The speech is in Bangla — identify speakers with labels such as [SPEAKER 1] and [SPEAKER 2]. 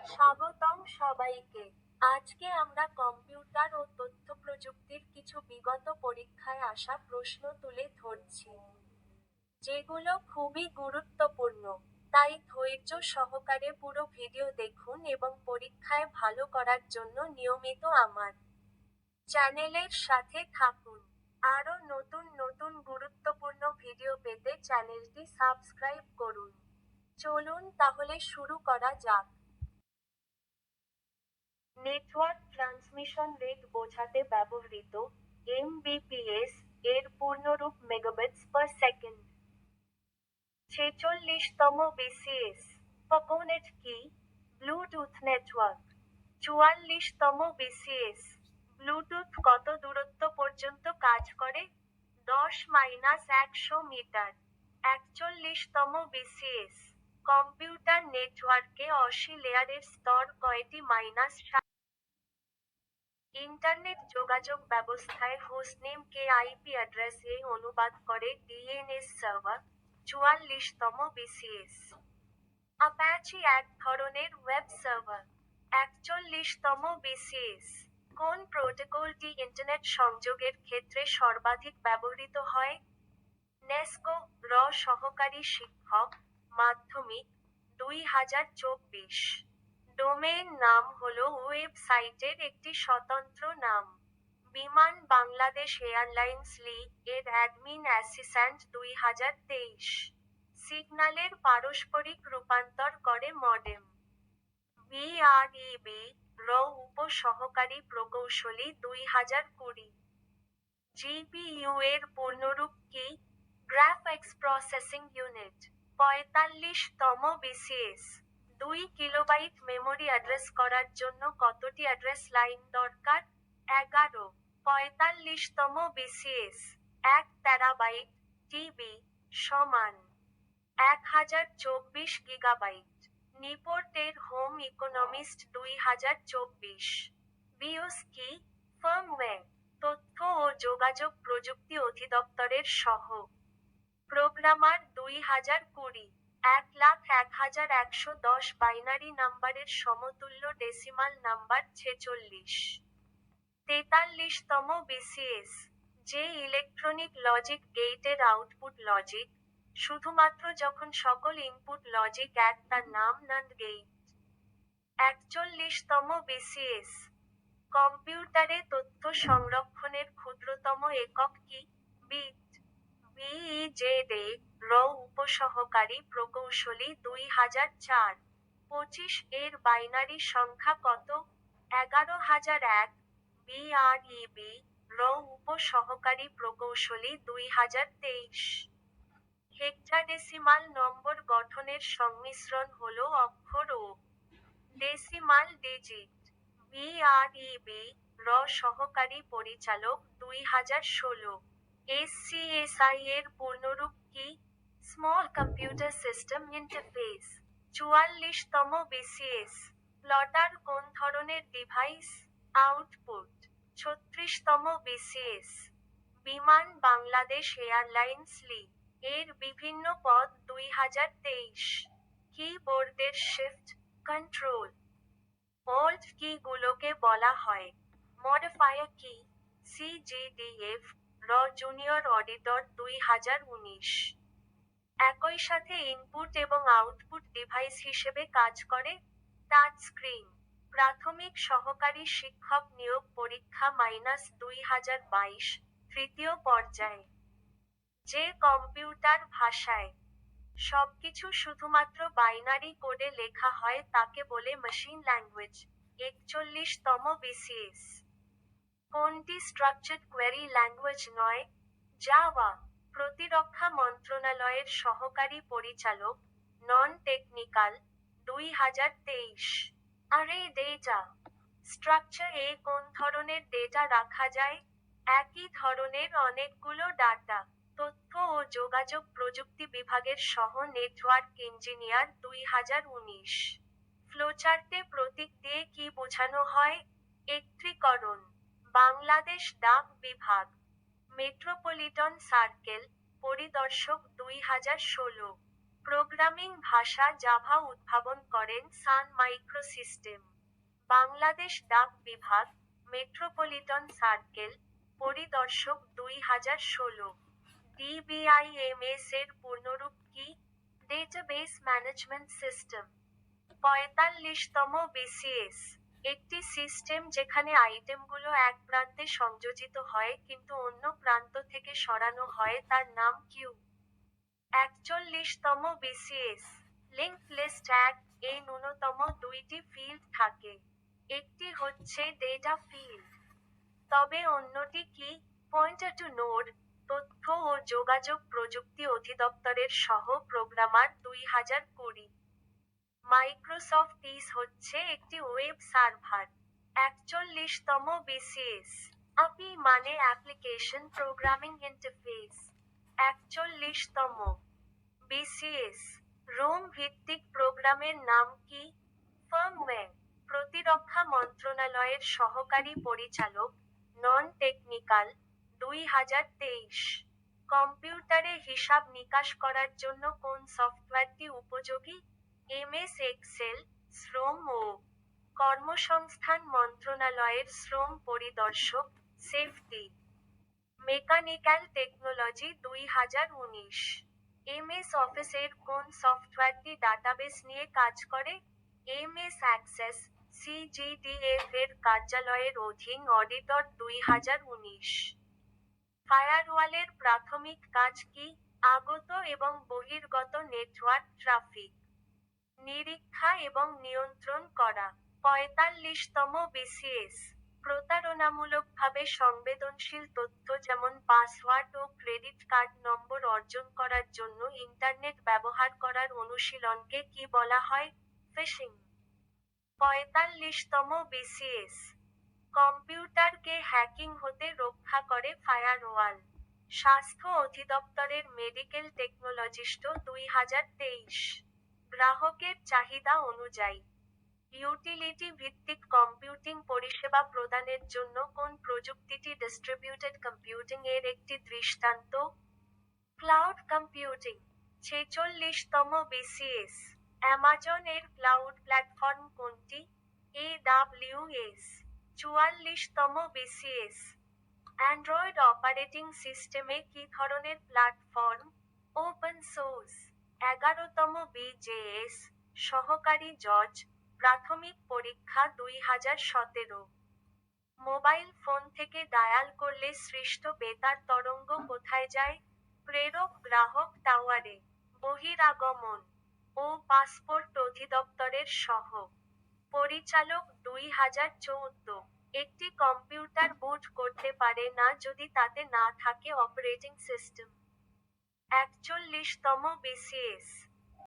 [SPEAKER 1] স্বাগতম সবাইকে। আজকে আমরা কম্পিউটার ও তথ্য প্রযুক্তির কিছু বিগত পরীক্ষায় আসা প্রশ্ন তুলে ধরছি, যেগুলো খুবই গুরুত্বপূর্ণ। তাই ধৈর্য সহকারে পুরো ভিডিও দেখুন এবং পরীক্ষায় ভালো করার জন্য নিয়মিত আমার চ্যানেলের সাথে থাকুন। আরও নতুন নতুন গুরুত্বপূর্ণ ভিডিও পেতে চ্যানেলটি সাবস্ক্রাইব করুন। চলুন তাহলে শুরু করা যাক। নেটওয়ার্ক ট্রান্সমিশন রেট বোঝাতে ব্যবহৃত এমবিপিএস এর পূর্ণরূপ মেগাবিটস পার সেকেন্ড। 46তম বিসিএস। পাকোনেট কি? Bluetooth network. 44তম বিসিএস। ব্লুটুথ কত দূরত্ব পর্যন্ত কাজ করে? 10-100 মিটার। 41তম বিসিএস। কম্পিউটার নেটওয়ার্কে 80 লেয়ারের স্তর কয়টি? -7। ইন্টারনেট যোগাযোগ ব্যবস্থায় হোস্টনেমকে আইপি অ্যাড্রেস এ অনুবাদ করে ডিএনএস সার্ভার। 44তম বিসিএস। অ্যাপাচি এক ধরনের ওয়েব সার্ভার। 41তম বিসিএস। কোন প্রোটোকলটি ইন্টারনেট সংযোগের ক্ষেত্রে সর্বাধিক ব্যবহৃত হয়? নেস্কো। র সহকারী শিক্ষক, মাধ্যমিক, 2024। ডোমেইন নাম হলো ওয়েবসাইটের একটি স্বতন্ত্র নাম। বিমান বাংলাদেশ এয়ারলাইন্স লি এর অ্যাডমিন অ্যাসিস্ট্যান্ট 2023। সিগন্যালের পারস্পরিক রূপান্তর করে মডেম। বিআরইবি র উপ সহকারী প্রকৌশলী 2020। জিপিইউ এর পূর্ণরূপ কি? Graphics processing unit. 45তম বিসিএস। 2 কিলোবাইট মেমোরি অ্যাড্রেস করার জন্য কতটি অ্যাড্রেস লাইন দরকার? 11। 45তম বিসিএস। 1 টেরাবাইট টিবি সমান 1024 গিগাবাইট। নিপোর্টের হোম ইকোনমিস্ট 2024। বিওস কি? ফার্মওয়্যার। তথ্য ও যোগাযোগ প্রযুক্তি অধিদপ্তরের সহ প্রোগ্রামার 2020। 1,01,110 বাইনারি নাম্বারের সমতুল্য ডেসিমাল নাম্বার 46। 43তম বিসিএস। যে ইলেকট্রনিক লজিক গেটের আউটপুট লজিক, শুধুমাত্র যখন সকল ইনপুট লজিক এক, তার নাম নান্ড গেট। 41তম বিসিএস। কম্পিউটারে তথ্য সংরক্ষণের ক্ষুদ্রতম একক কি? বিট। বিইজেডে র উপসহকারী প্রকৌশলী 2004। 25 এর বাইনারি সংখ্যা কত? 11,001। বিআরইবি র উপসহকারী প্রকৌশলী 2023। হেক্সাডেসিমাল নম্বর গঠনের সংমিশ্রণ হলো অক্ষর ও ডেসিমাল ডিজিট। বিআরইবি র সহকারী পরিচালক 2016। এসসিএসআই এর পূর্ণরূপ কি? Small computer system interface. 44তম বিসিএস। প্লটার কোন ধরনের ডিভাইস? আউটপুট। 36তম বিসিএস। বিমান বাংলাদেশ এয়ারলাইন্স লি এর বিভিন্ন পদ 2023। কিবোর্ডের শিফট, কন্ট্রোল, ওল্ড কি গুলোকে বলা হয় মডিফায়ার কি? সিজিডিএফ র জুনিয়র অডিটর 2019। একই সাথে ইনপুট এবং আউটপুট ডিভাইস হিসেবে কাজ করে। Touch screen. প্রাথমিক সহকারী শিক্ষক নিয়োগ পরীক্ষা -2022, তৃতীয় পর্যায়ে। যে কম্পিউটার ভাষায় সবকিছু শুধুমাত্র বাইনারি কোডে লেখা হয় তাকে বলে মেশিন ল্যাঙ্গুয়েজ। 41তম বিসিএস। কোনটি স্ট্রাকচার্ড কোয়েরি ল্যাঙ্গুয়েজ নয়? জাভা। প্রতিরক্ষা মন্ত্রণালয়ের সহকারী পরিচালক, নন টেকনিক্যাল, 2023। আরে ডেটা স্ট্রাকচার এ কোন ধরনের ডেটা রাখা যায়? একই ধরনের অনেকগুলো ডাটা। তথ্য ও যোগাযোগ প্রযুক্তি বিভাগের সহ নেটওয়ার্ক ইঞ্জিনিয়ার 2019। ফ্লোচার্টে প্রতীক দিয়ে কি বোঝানো হয়? একত্রীকরণ। বাংলাদেশ ডাক বিভাগ। মেট্রোপলিটন সার্কেল, পরিদর্শক 2016। প্রোগ্রামিং ভাষা জাভা উদ্ভাবন করেন সান মাইক্রোসিস্টেম। বাংলাদেশ ডাক বিভাগ, মেট্রোপলিটন সার্কেল, পরিদর্শক 2016। ডিবিআইএমএস এর পূর্ণরূপ কি? Database management system. 45তম বিসিএস। একটি সিস্টেম যেখানে আইটেমগুলো এক প্রান্তে সংযোজিত হয় কিন্তু অন্য প্রান্ত থেকে সরানো হয় তার নাম কিউ। 41তম বিসিএস। লিংক লিস্ট এ ন্যূনতম দুইটি ফিল্ড থাকে। একটি হচ্ছে ডেটা ফিল্ড। তবে অন্যটি কি? Pointer two node. তথ্য ও যোগাযোগ প্রযুক্তি অধিদপ্তরের সহ প্রোগ্রামার 2020। মাইক্রোসফট ইজ হচ্ছে একটি ওয়েব সার্ভার। 41তম বিসিএস। API মানে অ্যাপ্লিকেশন প্রোগ্রামিং ইন্টারফেস। 41তম বিসিএস। রোম ভিত্তিক প্রোগ্রামের নাম কি? ফার্মওয়্যার। প্রতিরক্ষা মন্ত্রণালয়ের সহকারী পরিচালক, নন টেকনিক্যাল, 2023। কম্পিউটারে হিসাব নিকাশ করার জন্য কোন সফটওয়্যারটি উপযোগী? MS Excel. শ্রম ও কর্মসংস্থান মন্ত্রণালয়ের শ্রম পরিদর্শক, সেফটি, মেকানিক্যাল টেকনোলজি 2019। এমএস অফিসের কোন সফটওয়্যারটি ডাটাবেস নিয়ে কাজ করে? MS access. সিজিডিএফ এর কার্যালয়ের অধীন অডিটর 2019। ফায়ারওয়ালের প্রাথমিক কাজ কি? আগত এবং বহির্গত নেটওয়ার্ক ট্রাফিক নিরীক্ষা এবং নিয়ন্ত্রণ করা। 45তম বিসিএস। প্রতারণামূলকভাবে সংবেদনশীল তথ্য যেমন পাসওয়ার্ড ও ক্রেডিট কার্ড নম্বর অর্জন করার জন্য ইন্টারনেট ব্যবহার করার অনুশীলনকে কি বলা হয়? ফিশিং। 45তম বিসিএস। কম্পিউটারকে হ্যাকিং হতে রক্ষা করে ফায়ারওয়াল। স্বাস্থ্য অধিদপ্তরের মেডিকেল টেকনোলজিস্ট 2023। গ্রাহকের চাহিদা অনুযায়ী ইউটিলিটি ভিত্তিক কম্পিউটিং পরিষেবা প্রদানের জন্য কোন প্রযুক্তিটি ডিস্ট্রিবিউটেড কম্পিউটিং এর একটি দৃষ্টান্ত? Cloud computing. 46তম বিসিএস। অ্যামাজন এর ক্লাউড প্ল্যাটফর্ম কোনটি? AWS। 44তম বিসিএস। অ্যান্ড্রয়েড অপারেটিং সিস্টেমে কি ধরনের প্ল্যাটফর্ম? Open source. 11তম বিজেএস। সহকারী জজ, প্রাথমিক পরীক্ষা 2017। মোবাইল ফোন থেকে ডায়াল করলে সৃষ্ট বেতার তরঙ্গ কোথায় যায়? প্রেরক গ্রাহক টাওয়ারে। বহিরাগমন ও পাসপোর্ট অধিদপ্তরের সহ পরিচালক 2014। একটি কম্পিউটার বুট করতে পারে না যদি তাতে না থাকে অপারেটিং সিস্টেম। 41তম বিসিএস।